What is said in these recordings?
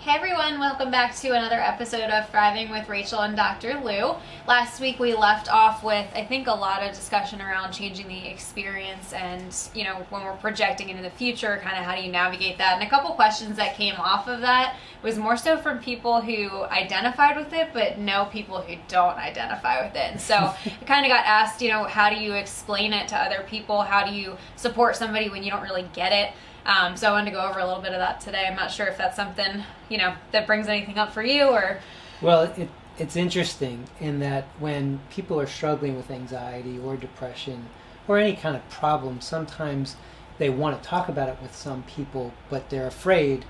Hey everyone, welcome back to another episode of Thriving with Rachel and Dr. Lou. Last week we left off with, I think, a lot of discussion around changing the experience and, when we're projecting into the future, kind of how do you navigate that. And a couple questions that came off of that was more so from people who identified with it, but no people who don't identify with it. And so I kind of got asked, how do you explain it to other people? How do you support somebody when you don't really get it? So I wanted to go over a little bit of that today. I'm not sure if that's something, that brings anything up for you or... Well, it's interesting in that when people are struggling with anxiety or depression or any kind of problem, sometimes they want to talk about it with some people, but they're afraid,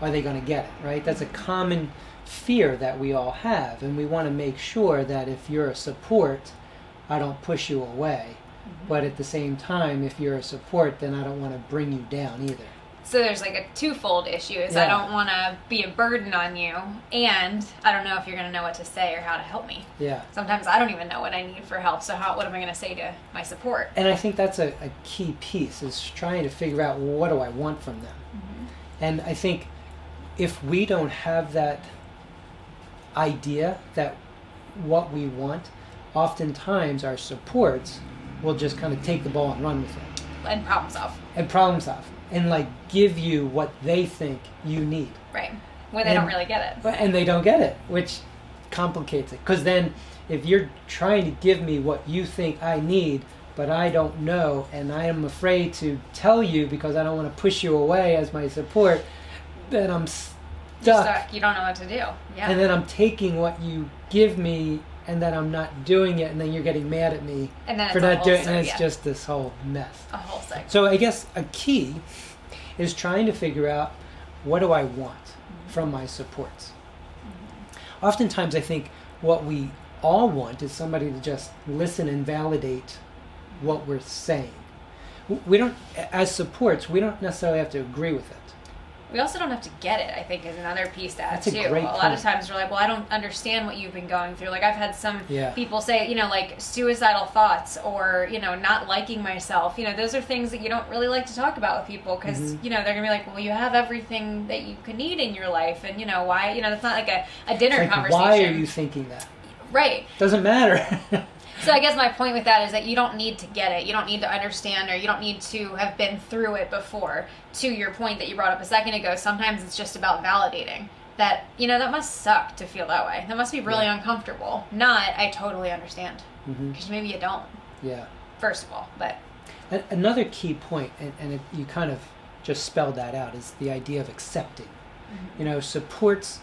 are they going to get it, right? That's a common fear that we all have, and we want to make sure that if you're a support, I don't push you away. But at the same time, if you're a support, then I don't want to bring you down either. So there's like a twofold issue is I don't want to be a burden on you, and I don't know if you're going to know what to say or how to help me. Yeah. Sometimes I don't even know what I need for help, so what am I going to say to my support? And I think that's a key piece, is trying to figure out, well, what do I want from them? Mm-hmm. And I think if we don't have that idea that what we want, oftentimes our supports will just kind of take the ball and run with it. And problem solve. And give you what they think you need. Right. When they don't really get it. And they don't get it, which complicates it. Because then if you're trying to give me what you think I need, but I don't know, and I am afraid to tell you because I don't want to push you away as my support, then I'm stuck. You're stuck. You don't know what to do. Yeah. And then I'm taking what you give me, and then I'm not doing it, and then you're getting mad at me for not doing it, and it's just this whole mess. A whole cycle. So I guess a key is trying to figure out, what do I want from my supports? Mm-hmm. Oftentimes I think what we all want is somebody to just listen and validate what we're saying. We don't, as supports, we don't necessarily have to agree with it. We also don't have to get it, I think, is another piece to add, too. A lot of times we're like, well, I don't understand what you've been going through. Like, I've had some people say, suicidal thoughts or, not liking myself. Those are things that you don't really like to talk about with people because, they're going to be like, well, you have everything that you could need in your life. And, why, that's not like a dinner conversation. Why are you thinking that? Right. Doesn't matter. So I guess my point with that is that you don't need to get it. You don't need to understand, or you don't need to have been through it before. To your point that you brought up a second ago, sometimes it's just about validating that, that must suck to feel that way. That must be really uncomfortable. Not, I totally understand. Because maybe you don't. Yeah. First of all, but... Another key point, and you kind of just spelled that out, is the idea of accepting. Mm-hmm. Supports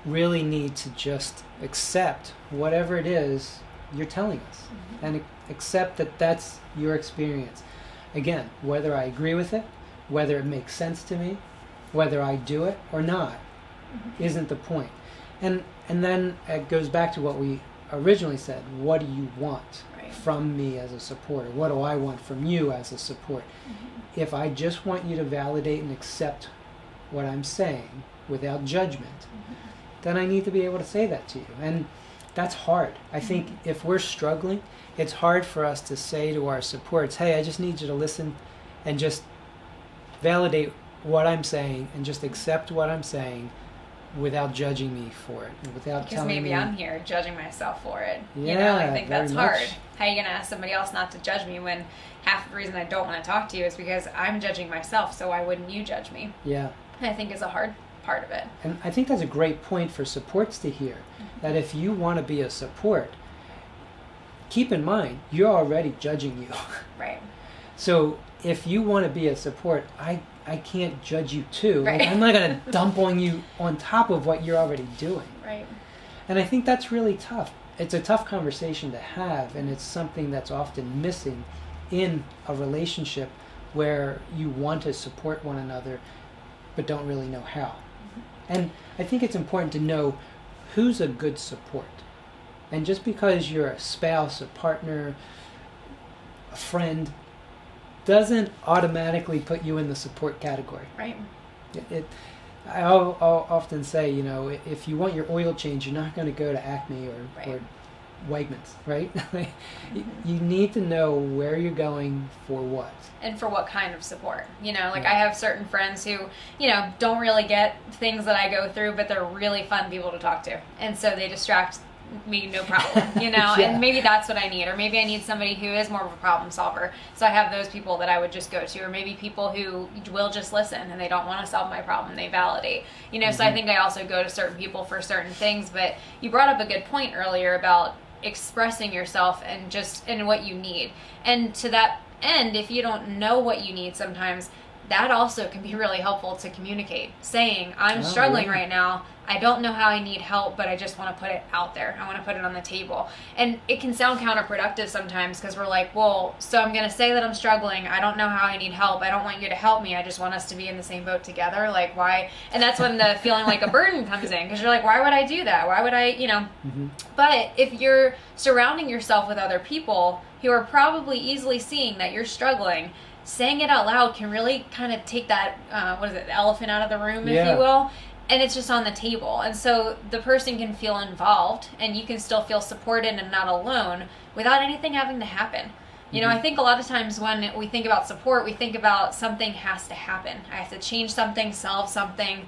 really need to just accept whatever it is you're telling us, and accept that that's your experience. Again, whether I agree with it, whether it makes sense to me, whether I do it or not, isn't the point. And then it goes back to what we originally said. What do you want from me as a supporter? What do I want from you as a support? If I just want you to validate and accept what I'm saying without judgment, then I need to be able to say that to you. And that's hard. I think if we're struggling, it's hard for us to say to our supports, hey, I just need you to listen and just validate what I'm saying and just accept what I'm saying without judging me for it. Without because maybe I'm here judging myself for it. Yeah, I think that's much. hard. How are you going to ask somebody else not to judge me when half the reason I don't want to talk to you is because I'm judging myself, so why wouldn't you judge me? Yeah. I think is a hard part of it. And I think that's a great point for supports to hear, that if you want to be a support, keep in mind, you're already judging you. Right. So if you want to be a support, I can't judge you too. Right. I'm not going to dump on you on top of what you're already doing. Right. And I think that's really tough. It's a tough conversation to have, and it's something that's often missing in a relationship where you want to support one another but don't really know how. And I think it's important to know who's a good support. And just because you're a spouse, a partner, a friend, doesn't automatically put you in the support category. Right. I'll often say, if you want your oil change, you're not going to go to Acme or Wegmans, right? You need to know where you're going for what. And for what kind of support. You know, like I have certain friends who, you know, don't really get things that I go through, but they're really fun people to talk to. And so they distract me no problem, you know, Yeah. and maybe that's what I need. Or maybe I need somebody who is more of a problem solver. So I have those people that I would just go to. Or maybe people who will just listen and they don't want to solve my problem. They validate. You know, so I think I also go to certain people for certain things. But you brought up a good point earlier about expressing yourself and just and what you need. And to that end, if you don't know what you need sometimes, that also can be really helpful to communicate. Saying, I'm struggling right now. I don't know how I need help, but I just want to put it out there. I want to put it on the table. And it can sound counterproductive sometimes because we're like, well, so I'm going to say that I'm struggling. I don't know how I need help. I don't want you to help me. I just want us to be in the same boat together. Like, why? And that's when the feeling like a burden comes in because you're like, why would I do that? Why would I, you know? But if you're surrounding yourself with other people who are probably easily seeing that you're struggling, saying it out loud can really kind of take that, the elephant out of the room, if you will. And it's just on the table. And so the person can feel involved and you can still feel supported and not alone without anything having to happen. You know, I think a lot of times when we think about support, we think about something has to happen. I have to change something, solve something.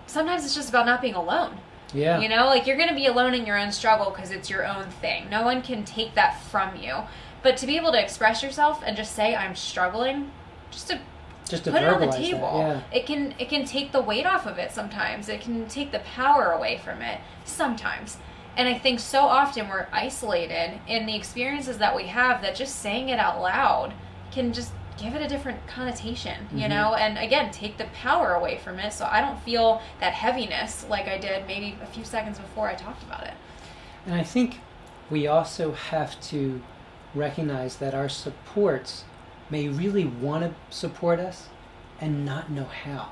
Sometimes it's just about not being alone. Yeah. You know, like you're going to be alone in your own struggle because it's your own thing. No one can take that from you. But to be able to express yourself and just say, I'm struggling, just to put it on the table. It can take the weight off of it sometimes. It can take the power away from it sometimes. And I think so often we're isolated in the experiences that we have that just saying it out loud can just give it a different connotation, you know, and again, take the power away from it so I don't feel that heaviness like I did maybe a few seconds before I talked about it. And I think we also have to recognize that our supports may really want to support us and not know how.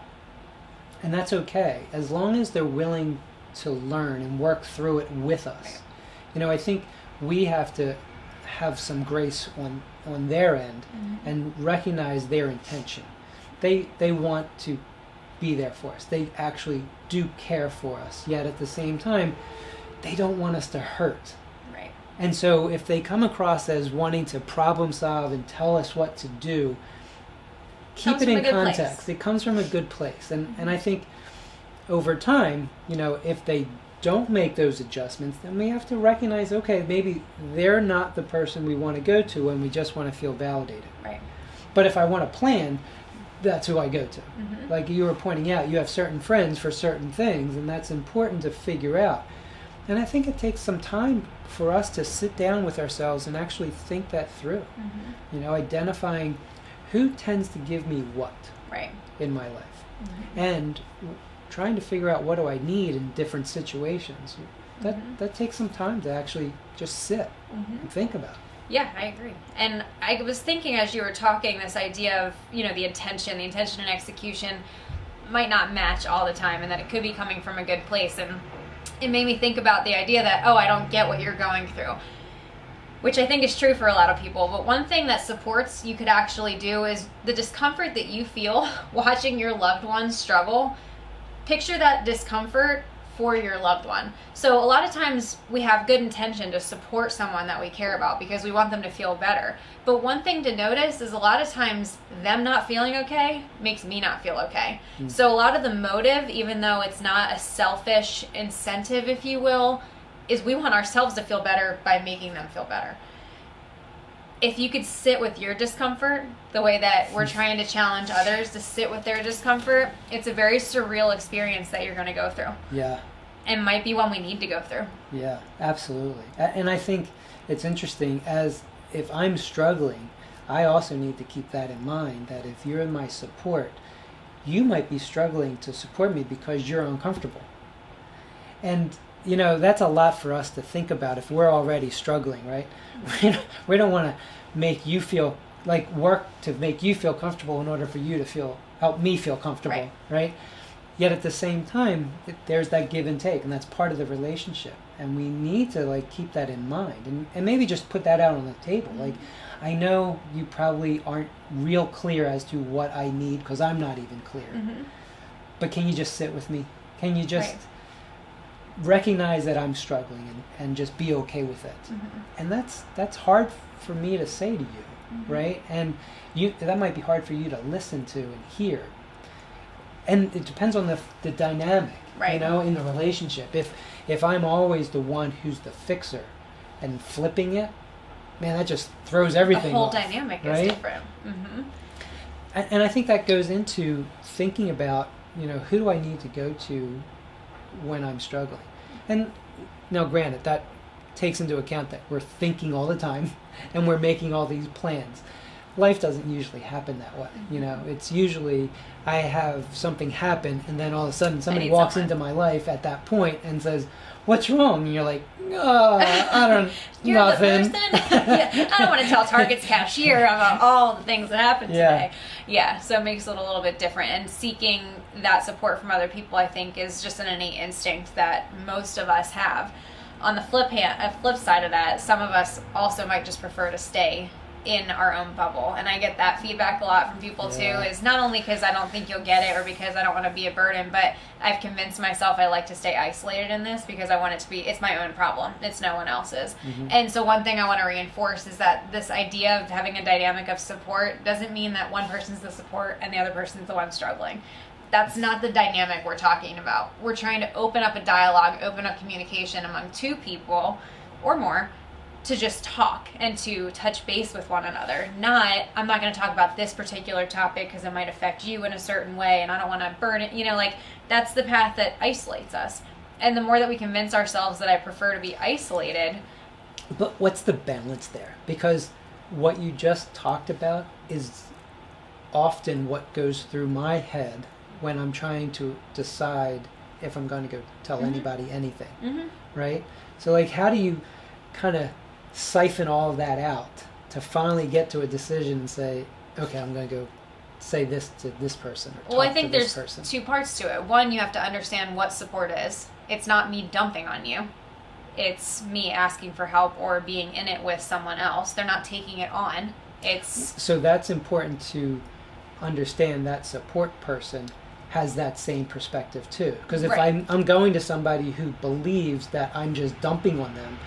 And that's okay, as long as they're willing to learn and work through it with us. You know, I think we have to have some grace on their end and recognize their intention. They want to be there for us. They actually do care for us, yet at the same time, they don't want us to hurt. And so if they come across as wanting to problem solve and tell us what to do, keep it in context. It comes from a good place. And I think over time, you know, if they don't make those adjustments, then we have to recognize, okay, maybe they're not the person we want to go to when we just want to feel validated. Right. But if I want a plan, that's who I go to. Like you were pointing out, you have certain friends for certain things, and that's important to figure out. And I think it takes some time for us to sit down with ourselves and actually think that through. You know, identifying who tends to give me what in my life. And trying to figure out what do I need in different situations. That takes some time to actually just sit and think about. Yeah, I agree. And I was thinking as you were talking, this idea of, you know, the intention and execution might not match all the time and that it could be coming from a good place. And it made me think about the idea that, oh, I don't get what you're going through, which I think is true for a lot of people. But one thing that supports you could actually do is the discomfort that you feel watching your loved one struggle. Picture that discomfort for your loved one. So a lot of times we have good intention to support someone that we care about because we want them to feel better. But one thing to notice is a lot of times them not feeling okay makes me not feel okay. So a lot of the motive, even though it's not a selfish incentive, if you will, is we want ourselves to feel better by making them feel better. If you could sit with your discomfort the way that we're trying to challenge others to sit with their discomfort, it's a very surreal experience that you're going to go through. Yeah. And might be one we need to go through. Yeah, absolutely. And I think it's interesting, as if I'm struggling, I also need to keep that in mind, that if you're in my support, you might be struggling to support me because you're uncomfortable. And, you know, that's a lot for us to think about if we're already struggling, right? We don't want to make you feel, like, work to make you feel comfortable in order for you to help me feel comfortable, right? Yet at the same time, there's that give and take, and that's part of the relationship. And we need to, like, keep that in mind and maybe just put that out on the table. Like, I know you probably aren't real clear as to what I need because I'm not even clear. But can you just sit with me? Can you just recognize that I'm struggling and just be okay with it. And that's hard for me to say to you, right? And that might be hard for you to listen to and hear. And it depends on the dynamic, right, in the relationship. If I'm always the one who's the fixer and flipping it, man, that just throws everything The whole off, dynamic right? is different. And I think that goes into thinking about, who do I need to go to when I'm struggling? And now, granted, that takes into account that we're thinking all the time and we're making all these plans. Life doesn't usually happen that way. It's usually I have something happen and then all of a sudden somebody walks into my life at that point and says, "What's wrong?" And you're like, I don't, You're nothing. The person? Yeah, I don't want to tell Target's cashier about all the things that happened today. Yeah, so it makes it a little bit different. And seeking that support from other people, I think, is just an innate instinct that most of us have. On the flip side of that, some of us also might just prefer to stay in our own bubble. And I get that feedback a lot from people too, is not only because I don't think you'll get it or because I don't want to be a burden, but I've convinced myself I like to stay isolated in this because I want it to be, it's my own problem. It's no one else's. And so one thing I want to reinforce is that this idea of having a dynamic of support doesn't mean that one person's the support and the other person's the one struggling. That's not the dynamic we're talking about. We're trying to open up a dialogue, open up communication among two people or more to just talk and to touch base with one another. I'm not going to talk about this particular topic because it might affect you in a certain way and I don't want to burn it. That's the path that isolates us. And the more that we convince ourselves that I prefer to be isolated. But what's the balance there? Because what you just talked about is often what goes through my head when I'm trying to decide if I'm going to go tell anybody anything, right? So how do you kind of siphon all of that out to finally get to a decision and say, okay, I'm going to go say this to this person or talk Well, I think to this there's person. two parts to it. One, you have to understand what support is. It's not me dumping on you. It's me asking for help or being in it with someone else. They're not taking it on. So that's important to understand that support person has that same perspective too. Because if I'm going to somebody who believes that I'm just dumping on them,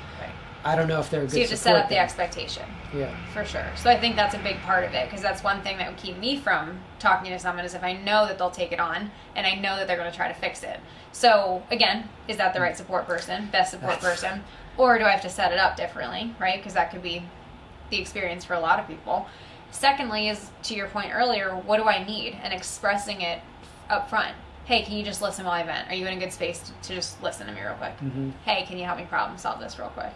I don't know if they're a good support. So you have to set up the expectation. Yeah. For sure. So I think that's a big part of it because that's one thing that would keep me from talking to someone is if I know that they'll take it on and I know that they're going to try to fix it. So again, is that the right support person, best support person? Or do I have to set it up differently, right? Because that could be the experience for a lot of people. Secondly is, to your point earlier, what do I need? And expressing it up front. Hey, can you just listen while I vent? Are you in a good space to just listen to me real quick? Hey, can you help me problem solve this real quick?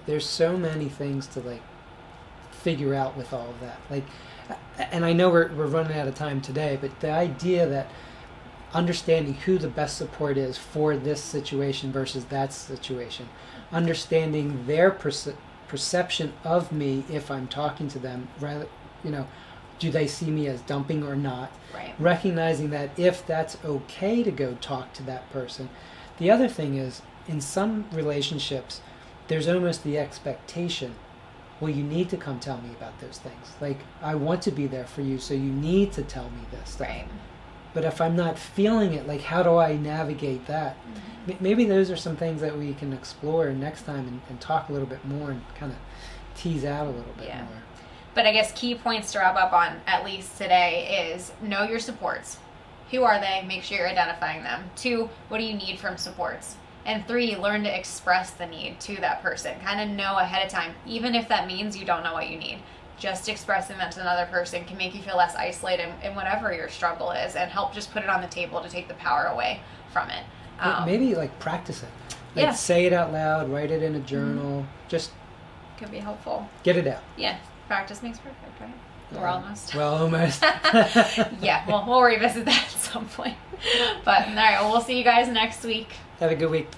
There's so many things to figure out with all of that. And I know we're running out of time today, but the idea that understanding who the best support is for this situation versus that situation, understanding their perception of me if I'm talking to them, rather, do they see me as dumping or not? Right. Recognizing that if that's okay to go talk to that person. The other thing is, in some relationships, there's almost the expectation, well, you need to come tell me about those things. I want to be there for you, so you need to tell me this stuff. Right. But if I'm not feeling it, how do I navigate that? Maybe those are some things that we can explore next time and talk a little bit more and kind of tease out a little bit more. But I guess key points to wrap up on, at least today, is know your supports. Who are they? Make sure you're identifying them. 2, what do you need from supports? And 3, learn to express the need to that person. Kind of know ahead of time, even if that means you don't know what you need. Just expressing that to another person can make you feel less isolated in whatever your struggle is and help just put it on the table to take the power away from it. Maybe practice it. Say it out loud, write it in a journal. Just could be helpful. Get it out. Yeah. Practice makes perfect, right? We're almost. Well, almost. Yeah, we'll revisit that at some point. But all right, well, we'll see you guys next week. Have a good week.